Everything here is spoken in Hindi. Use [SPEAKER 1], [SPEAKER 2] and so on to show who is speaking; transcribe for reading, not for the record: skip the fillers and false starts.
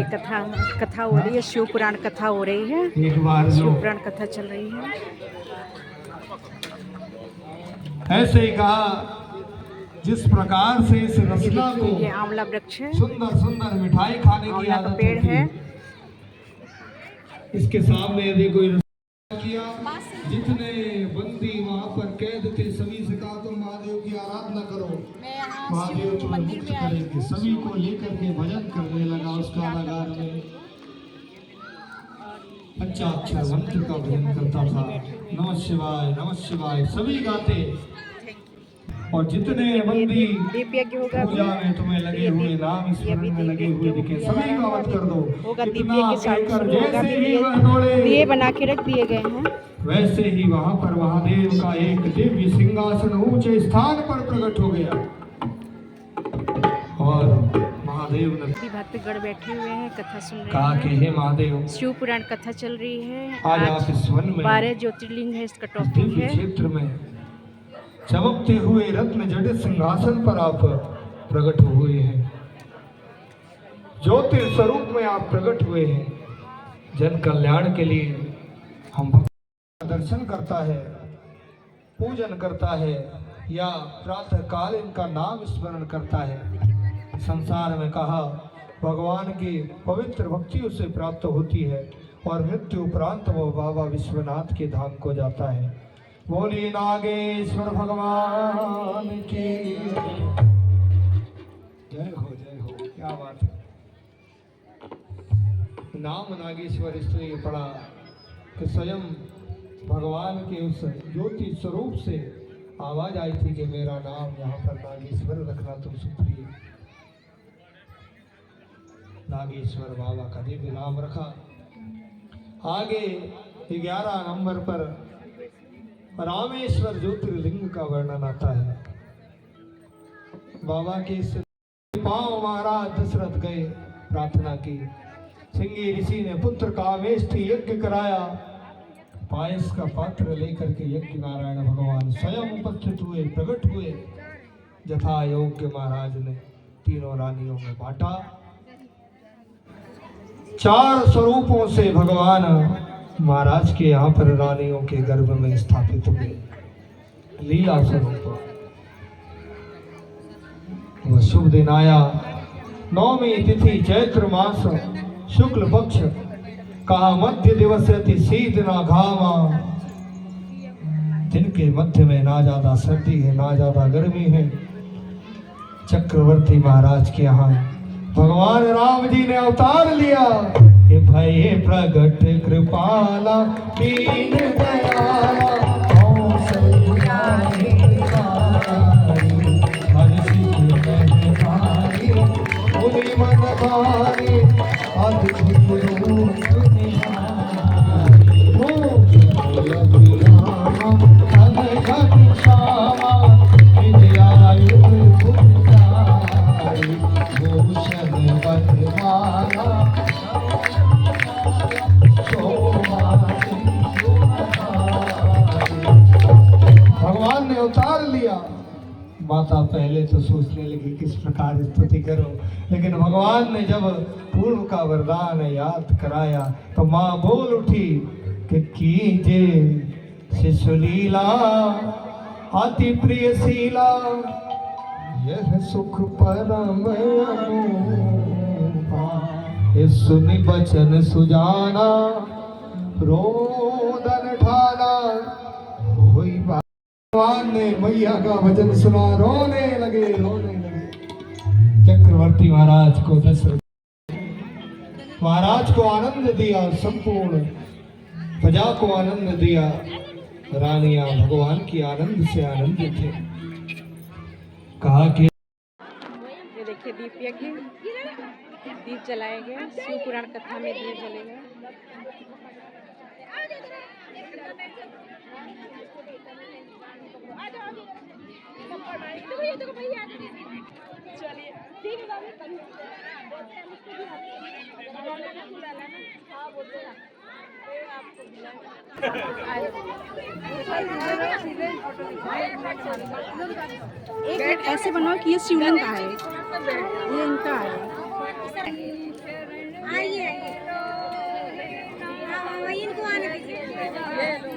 [SPEAKER 1] कथा कथा हो रही है, शिव पुराण कथा हो रही है।
[SPEAKER 2] एक बार
[SPEAKER 1] शिव पुराण कथा चल रही है।
[SPEAKER 2] ऐसे ही कहा जिस प्रकार से इस रसना को
[SPEAKER 1] ये आंवला वृक्ष है,
[SPEAKER 2] सुंदर सुंदर मिठाई खाने की
[SPEAKER 1] आंवला का
[SPEAKER 2] आदत
[SPEAKER 1] पेड़
[SPEAKER 2] होती
[SPEAKER 1] है।
[SPEAKER 2] इसके सामने यदि कोई किया, जितने बंदी वहाँ पर कैद थे सभी से कहा तुम महादेव की आराधना करो, महादेव तुम्हें मुक्त करेंगे। सभी को लेकर के भजन करने लगा। उस कारागार में पंचाक्षर मंत्र का भजन करता था। नमः शिवाय सभी गाते। और जितने बंदी पूजा में तुम्हें लगे हुए, नाम स्मरण में लगे हुए दिखे, सभी का वध कर दो। इतना कहकर जैसे ही वह दौड़े,
[SPEAKER 1] दिए बना के रख दिए गए हैं।
[SPEAKER 2] वैसे ही वहां पर महादेव का एक दिव्य सिंहासन ऊंचे स्थान पर प्रकट हो गया। और महादेव ने
[SPEAKER 1] भक्तगण बैठे हुए हैं, कथा सुन रहे
[SPEAKER 2] कहा कि हे महादेव,
[SPEAKER 1] शिव पुराण कथा चल रही है।
[SPEAKER 2] आज आप इस वन में
[SPEAKER 1] 12 ज्योतिर्लिंग है, इसका टॉपिक है।
[SPEAKER 2] क्षेत्र में चमकते हुए रत्न जड़ित सिंहासन पर आप प्रकट हुए हैं। ज्योति स्वरूप में आप प्रकट हुए हैं। जन कल्याण के लिए हम दर्शन करता है, पूजन करता है या प्रातः काल इनका नाम स्मरण करता है। संसार में कहा भगवान की पवित्र भक्ति उसे प्राप्त होती है और मृत्यु उपरांत वो बाबा विश्वनाथ के धाम को जाता है। बोली नागेश्वर भगवान की जय हो, जय हो। क्या बात है। नाम नागेश्वर इसलिए पड़ा कि स्वयं भगवान के उस ज्योति स्वरूप से आवाज आई थी कि मेरा नाम यहाँ पर नागेश्वर रखना तुम सुप्रिय। नागेश्वर बाबा का दिव्य नाम रखा। आगे 11 नंबर पर रामेश्वर ज्योतिर्लिंग का वर्णन आता है। बाबा के पांव महाराज दशरथ गए, प्रार्थना की। सिंगी ऋषि ने पुत्र कामेष्टि यज्ञ कराया। पायस का पात्र लेकर के यज्ञ नारायण भगवान स्वयं उपस्थित हुए, प्रकट हुए। यथा योग्य महाराज ने तीनों रानियों में बांटा। 4 स्वरूपों से भगवान महाराज के यहाँ पर रानियों के गर्भ में स्थापित हुए। लीला स्वरूप। वह शुभ दिन आया, 9वीं तिथि चैत्र मास शुक्ल पक्ष, कहा मध्य दिवस अति शीत ना घामा। जिनके मध्य में ना ज्यादा सर्दी है ना ज्यादा गर्मी है। चक्रवर्ती महाराज के यहाँ भगवान राम जी ने अवतार लिया। हे भय प्रगट कृपाला दीन दयाला, हर सिख महतारी, मुनि मन भारी, अद्भुत रूप निहारी। हो लगी रामा अनघट श्यामा, विद्यायुध गुणकारी, भूषण बनवाला, भगवान ने अवतार लिया। माता पहले तो सोचने लगी किस प्रकार स्तुति करो, लेकिन भगवान ने जब पूर्व का वरदान याद कराया तो माँ बोल उठी कि कीजे शिशुलीला अति प्रिय शीला, यह सुख परम अनूपा, सुनि बचन सुजाना, रोदन ठाना। वही भगवान ने मैया का वचन सुना, रोने लगे। चक्रवर्ती महाराज को दशरथ महाराज को आनंद दिया, संपूर्ण प्रजा को आनंद दिया। रानियां भगवान की आनंद से आनंदित थे। कहा कि
[SPEAKER 1] ये देखिए दीप यज्ञ, दीप जलाए गए। शिव पुराण कथा में दीप जलेगा। चलिए ठीक है। एक ऐसे बनाओ कि ये शिवलिंग का है, ये इनका है। ये लो